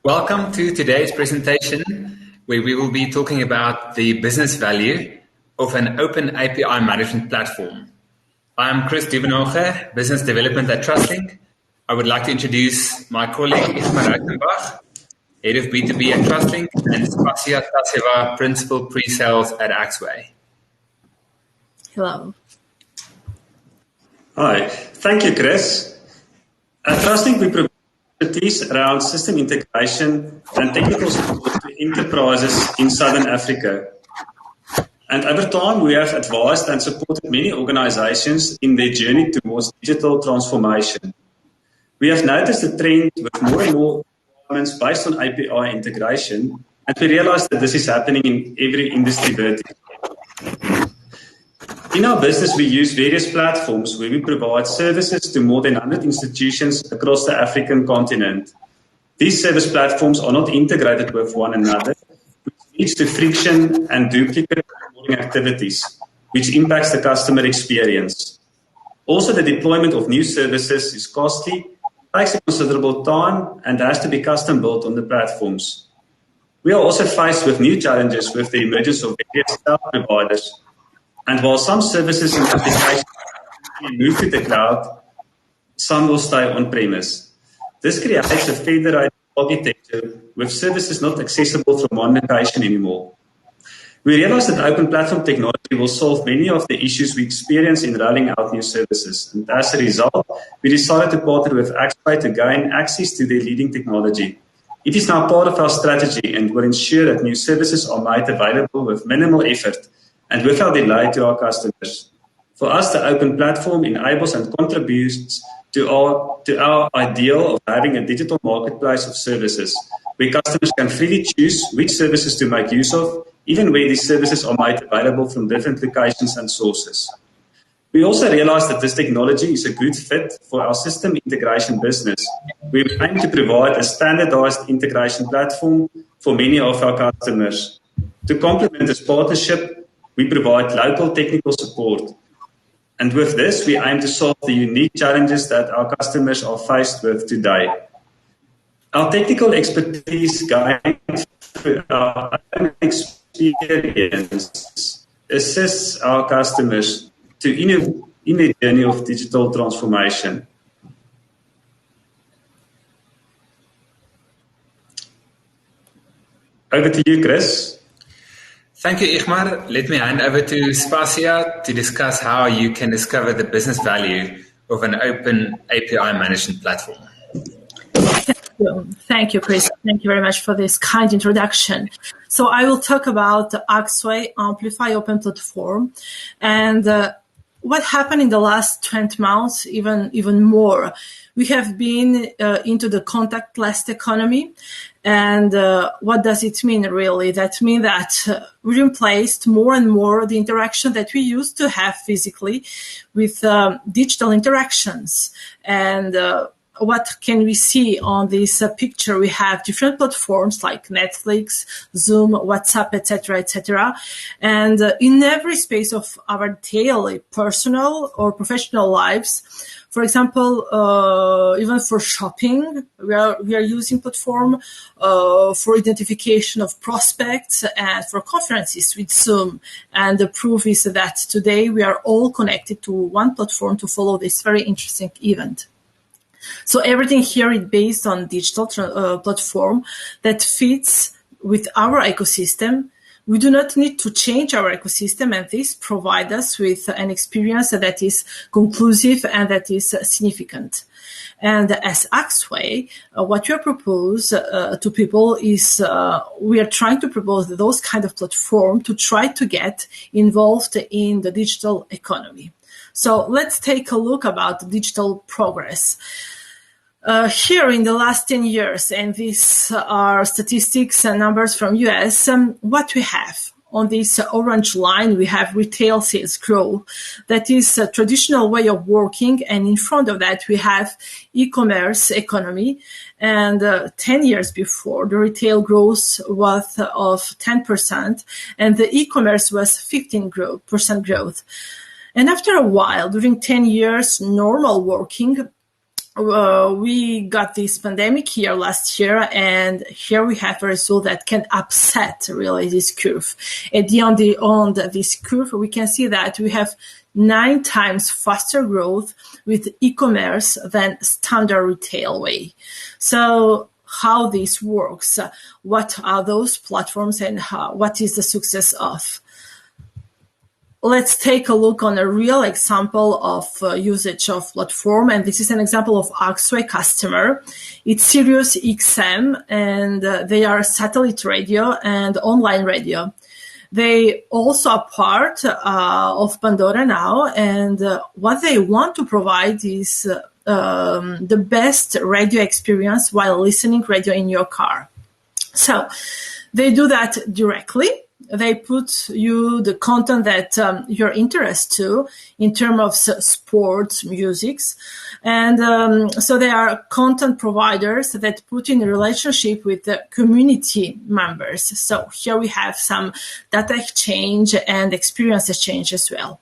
Welcome to today's presentation, where we will be talking about the business value of an open API management platform. I'm Chris Duvenhoge, Business Development at Trustlink. I would like to introduce my colleague, Isma Reichenbach, Head of B2B at Trustlink, and Spasia Taseva, Principal Pre-Sales at Axway. Hello. Hi, thank you, Chris. At Trustlink, we provide expertise around system integration and technical support to enterprises in Southern Africa. And over time, we have advised and supported many organizations in their journey towards digital transformation. We have noticed a trend with more and more requirements based on API integration, and we realize that this is happening in every industry vertical. In our business, we use various platforms where we provide services to more than 100 institutions across the African continent. These service platforms are not integrated with one another, which leads to friction and duplicate onboarding activities, which impacts the customer experience. Also, the deployment of new services is costly, takes a considerable time, and has to be custom built on the platforms. We are also faced with new challenges with the emergence of various cloud providers. And while some services and applications move to the cloud, some will stay on-premise. This creates a federated architecture with services not accessible from one location anymore. We realize that open platform technology will solve many of the issues we experience in rolling out new services. And as a result, we decided to partner with Axway to gain access to their leading technology. It is now part of our strategy and will ensure that new services are made available with minimal effort and without delay to our customers. For us, the open platform enables and contributes to our ideal of having a digital marketplace of services, where customers can freely choose which services to make use of, even where these services are made available from different locations and sources. We also realize that this technology is a good fit for our system integration business. We aim to provide a standardized integration platform for many of our customers. To complement this partnership, we provide local technical support. And with this, we aim to solve the unique challenges that our customers are faced with today. Our technical expertise guides through our own experience assists our customers in the journey of digital transformation. Over to you, Chris. Thank you, Igmar. Let me hand over to Spasia to discuss how you can discover the business value of an open API management platform. Thank you, Chris. Thank you very much for this kind introduction. So I will talk about the Axway Amplify Open Platform and what happened in the last 20 months, even more. We have been into the contactless economy. And what does it mean, really? That means that we replaced more and more the interaction that we used to have physically with digital interactions. And what can we see on this picture? We have different platforms like Netflix, Zoom, WhatsApp, etc., etc. And in every space of our daily personal or professional lives, for example, even for shopping, we are using platform for identification of prospects and for conferences with Zoom. And the proof is that today we are all connected to one platform to follow this very interesting event. So everything here is based on digital platform that fits with our ecosystem. We do not need to change our ecosystem, and this provides us with an experience that is conclusive and that is significant. And as Axway, what we propose to people is we are trying to propose those kind of platform to try to get involved in the digital economy. So let's take a look about digital progress. Here in the last 10 years, and these are statistics and numbers from US, what we have on this orange line, we have retail sales growth. That is a traditional way of working, and in front of that, we have e-commerce economy. And 10 years before, the retail growth was of 10%, and the e-commerce was 15% growth. And after a while, during 10 years, normal working, we got this pandemic here last year, and here we have a result that can upset really this curve. At the end on this curve, we can see that we have 9 times faster growth with e-commerce than standard retail way. So how this works, what are those platforms, and what is the success of? Let's take a look on a real example of usage of platform. And this is an example of Axway customer. It's Sirius XM, and they are satellite radio and online radio. They also are part of Pandora now. And what they want to provide is the best radio experience while listening radio in your car. So they do that directly. They put you the content that you're interested to in terms of sports, musics. And so they are content providers that put in a relationship with the community members. So here we have some data exchange and experience exchange as well.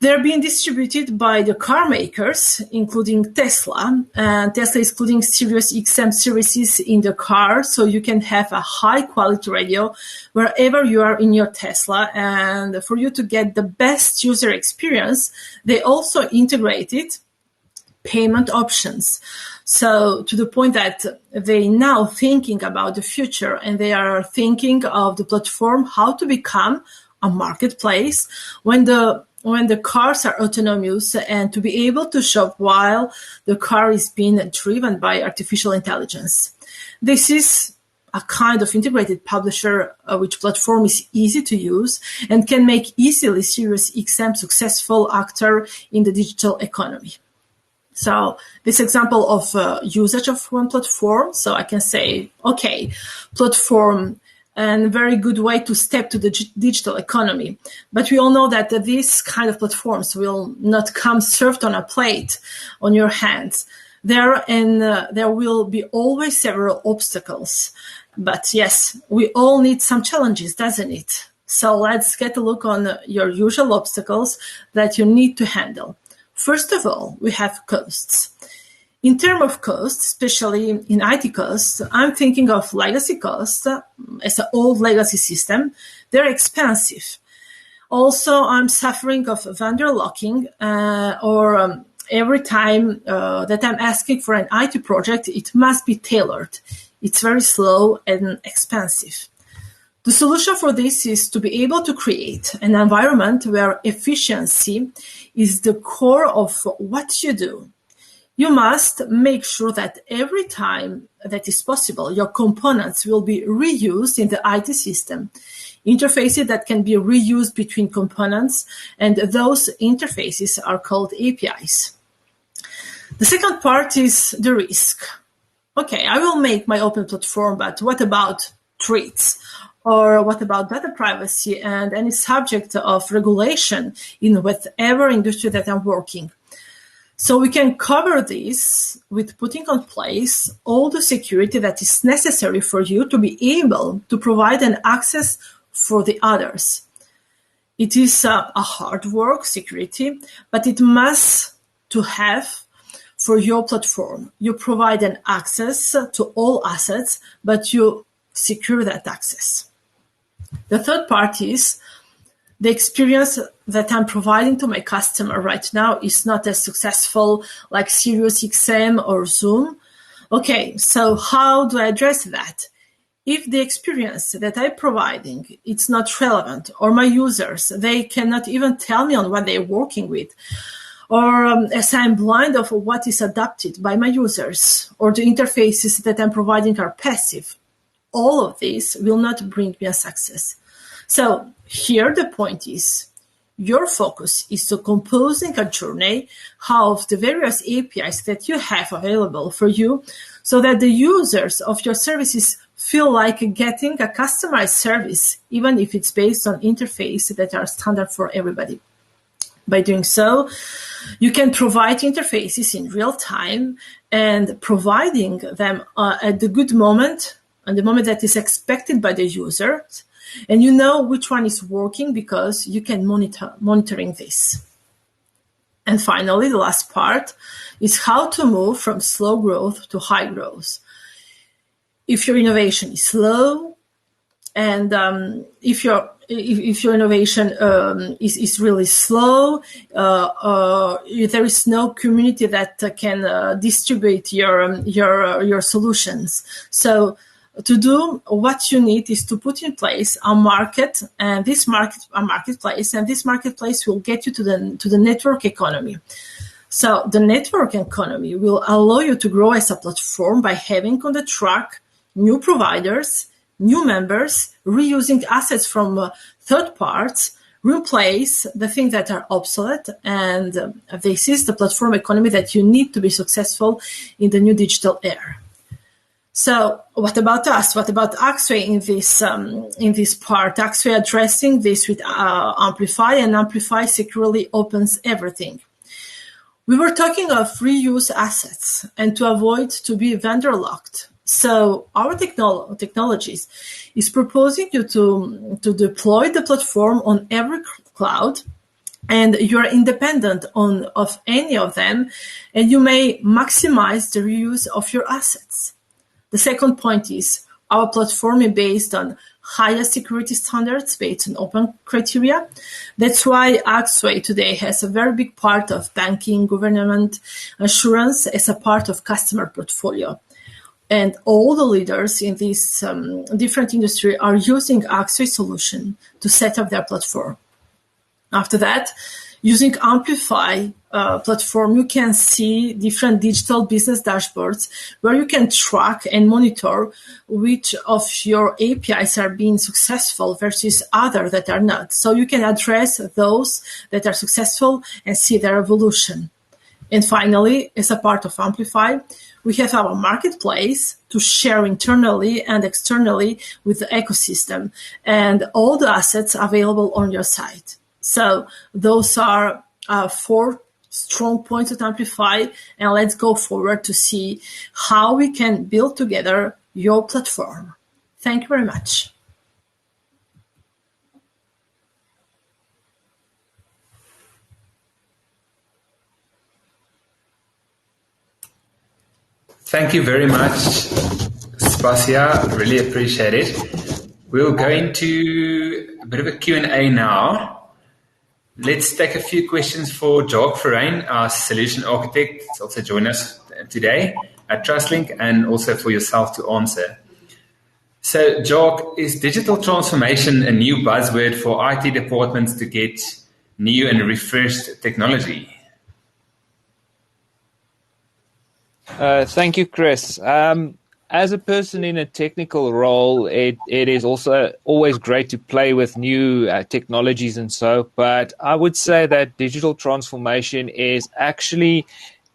They're being distributed by the car makers, including Tesla. And Tesla is including Sirius XM services in the car, so you can have a high-quality radio wherever you are in your Tesla. And for you to get the best user experience, they also integrated payment options. So to the point that they now thinking about the future, and they are thinking of the platform, how to become a marketplace when the cars are autonomous, and to be able to shop while the car is being driven by artificial intelligence. This is a kind of integrated publisher which platform is easy to use and can make easily Sirius XM successful actor in the digital economy. So this example of usage of one platform, so I can say, okay, platform, and very good way to step to the digital economy. But we all know that these kind of platforms will not come served on a plate on your hands. There will be always several obstacles. But yes, we all need some challenges, doesn't it? So let's get a look on your usual obstacles that you need to handle. First of all, we have costs. In terms of costs, especially in IT costs, I'm thinking of legacy costs as an old legacy system. They're expensive. Also, I'm suffering of vendor locking or every time that I'm asking for an IT project, it must be tailored. It's very slow and expensive. The solution for this is to be able to create an environment where efficiency is the core of what you do. You must make sure that every time that is possible, your components will be reused in the IT system. Interfaces that can be reused between components, and those interfaces are called APIs. The second part is the risk. Okay, I will make my open platform, but what about threats? Or what about data privacy and any subject of regulation in whatever industry that I'm working? So we can cover this with putting in place all the security that is necessary for you to be able to provide an access for the others. It is a hard work, security, but it must to have for your platform. You provide an access to all assets, but you secure that access. The third part is the experience that I'm providing to my customer right now is not as successful like Sirius XM or Zoom. Okay, so how do I address that? If the experience that I'm providing it's not relevant, or my users, they cannot even tell me on what they're working with, or as I'm blind of what is adopted by my users, or the interfaces that I'm providing are passive, all of this will not bring me a success. So here the point is, your focus is to composing a journey of the various APIs that you have available for you so that the users of your services feel like getting a customized service, even if it's based on interfaces that are standard for everybody. By doing so, you can provide interfaces in real time and providing them at the good moment, and the moment that is expected by the user. And you know which one is working because you can monitoring this. And finally, the last part is how to move from slow growth to high growth. If your innovation is slow, and if your innovation is really slow, there is no community that can distribute your solutions. So to do what you need is to put in place a marketplace, and this marketplace will get you to the network economy. So the network economy will allow you to grow as a platform by having on the track new providers, new members, reusing assets from third parts, replace the things that are obsolete, and this is the platform economy that you need to be successful in the new digital era. So what about us? What about Axway in this part? Axway addressing this with Amplify, and Amplify securely opens everything. We were talking of reuse assets and to avoid to be vendor locked. So our technologies is proposing you to deploy the platform on every cloud, and you are independent of any of them, and you may maximize the reuse of your assets. The second point is our platform is based on higher security standards based on open criteria. That's why Axway today has a very big part of banking, government, assurance as a part of customer portfolio. And all the leaders in this different industry are using Axway solution to set up their platform. After that, using Amplify platform, you can see different digital business dashboards where you can track and monitor which of your APIs are being successful versus other that are not. So you can address those that are successful and see their evolution. And finally, as a part of Amplify, we have our marketplace to share internally and externally with the ecosystem and all the assets available on your site. So those are 4 strong points of Amplify, and let's go forward to see how we can build together your platform. Thank you very much. Thank you very much, Spasia. Really appreciate it. We'll go into a bit of a Q&A now. Let's take a few questions for Jacques Ferrein, our solution architect. He's also joined us today at Trustlink, and also for yourself to answer. So, Jacques, is digital transformation a new buzzword for IT departments to get new and refreshed technology? Thank you, Chris. As a person in a technical role, it is also always great to play with new technologies and so, but I would say that digital transformation is actually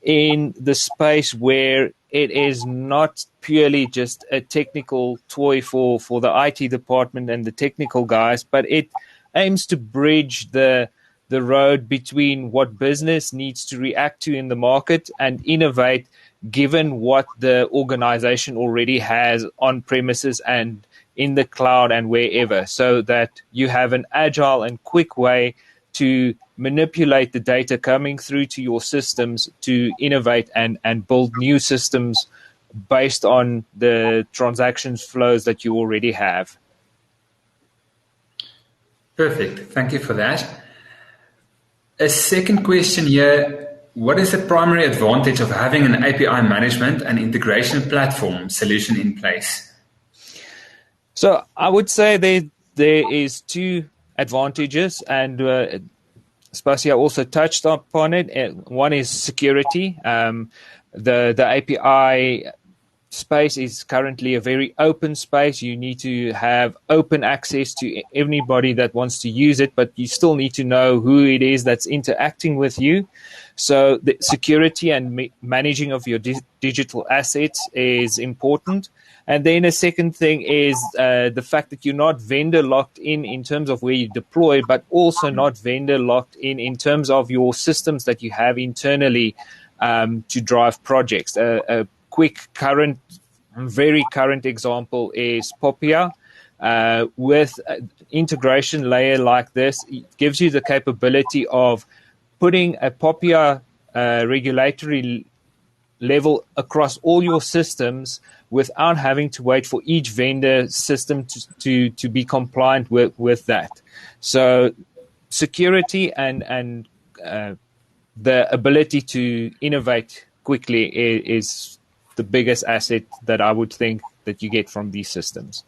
in the space where it is not purely just a technical toy for the IT department and the technical guys, but it aims to bridge the road between what business needs to react to in the market and innovate given what the organization already has on premises and in the cloud and wherever, so that you have an agile and quick way to manipulate the data coming through to your systems to innovate and build new systems based on the transactions flows that you already have. Perfect. Thank you for that. A second question here. What is the primary advantage of having an API management and integration platform solution in place? So I would say there is 2 advantages, and Spasia also touched upon it. One is security. The API space is currently a very open space. You need to have open access to anybody that wants to use it, but you still need to know who it is that's interacting with you. So the security and managing of your digital assets is important. And then a second thing is the fact that you're not vendor locked in terms of where you deploy, but also not vendor locked in terms of your systems that you have internally to drive projects. A quick very current example is Popia. With integration layer like this, it gives you the capability of putting a POPIA regulatory level across all your systems without having to wait for each vendor system to be compliant with that. So security and the ability to innovate quickly is the biggest asset that I would think that you get from these systems.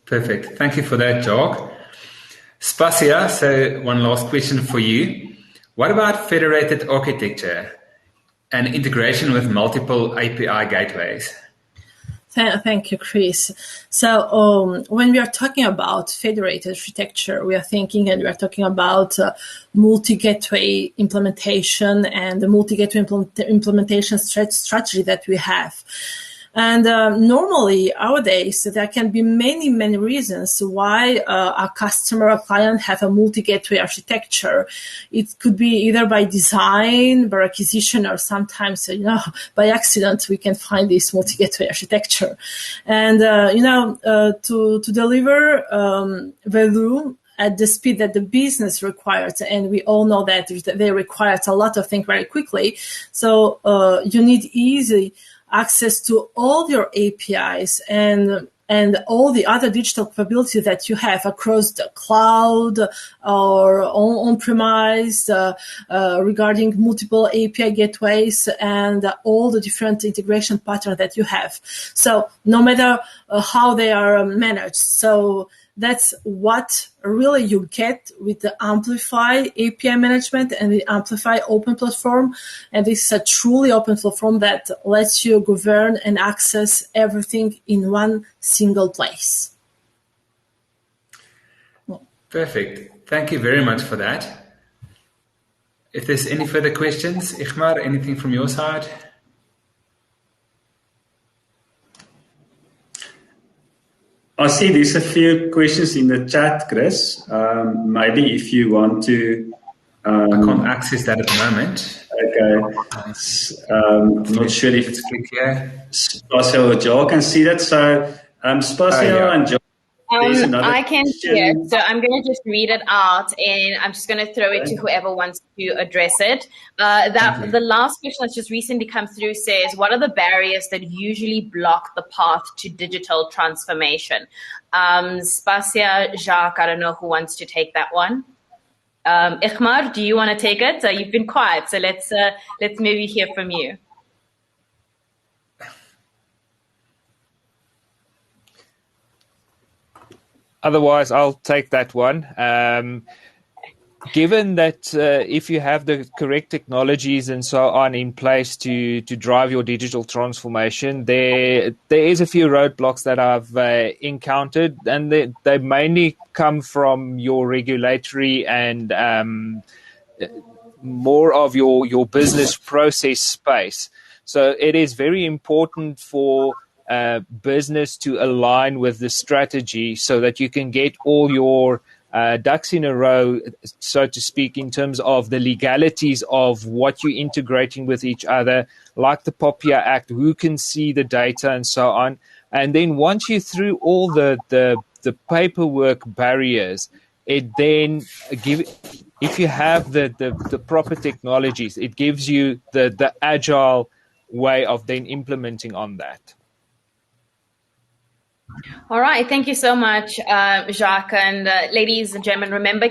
Perfect. Thank you for that, Jacques. Spasia, so one last question for you. What about federated architecture and integration with multiple API gateways? Thank you, Chris. So when we are talking about federated architecture, we are talking about multi-gateway implementation and the multi-gateway implementation strategy that we have. And normally, nowadays, there can be many, many reasons why a customer or client have a multi-gateway architecture. It could be either by design, by acquisition, or sometimes, by accident, we can find this multi-gateway architecture. And, to deliver value at the speed that the business requires, and we all know that they require a lot of things very quickly. So you need easy access to all your APIs and all the other digital capabilities that you have across the cloud or on-premise regarding multiple API gateways and all the different integration patterns that you have. So no matter how they are managed. So that's what really you get with the Amplify API management and the Amplify open platform. And this is a truly open platform that lets you govern and access everything in one single place. Perfect. Thank you very much for that. If there's any further questions, Igmar, anything from your side? I see there's a few questions in the chat, Chris. Maybe if you want to... I can't access that at the moment. Okay. I'm not sure if it's click here. Spasia or Joe can see that. So Spasia and Joe. I can see it, so I'm going to just read it out, and I'm just going to throw it to whoever wants to address it. The last question that's just recently come through says, what are the barriers that usually block the path to digital transformation? Spasia, Jacques, I don't know who wants to take that one. Igmar, do you want to take it? You've been quiet, so let's maybe hear from you. Otherwise, I'll take that one. Given that if you have the correct technologies and so on in place to drive your digital transformation, there is a few roadblocks that I've encountered, and they mainly come from your regulatory and more of your business process space. So it is very important for business to align with the strategy so that you can get all your ducks in a row, so to speak, in terms of the legalities of what you're integrating with each other, like the POPIA Act, who can see the data and so on. And then once you're through all the paperwork barriers, it then if you have the proper technologies, it gives you the agile way of then implementing on that. All right. Thank you so much, Jacques. And ladies and gentlemen, remember,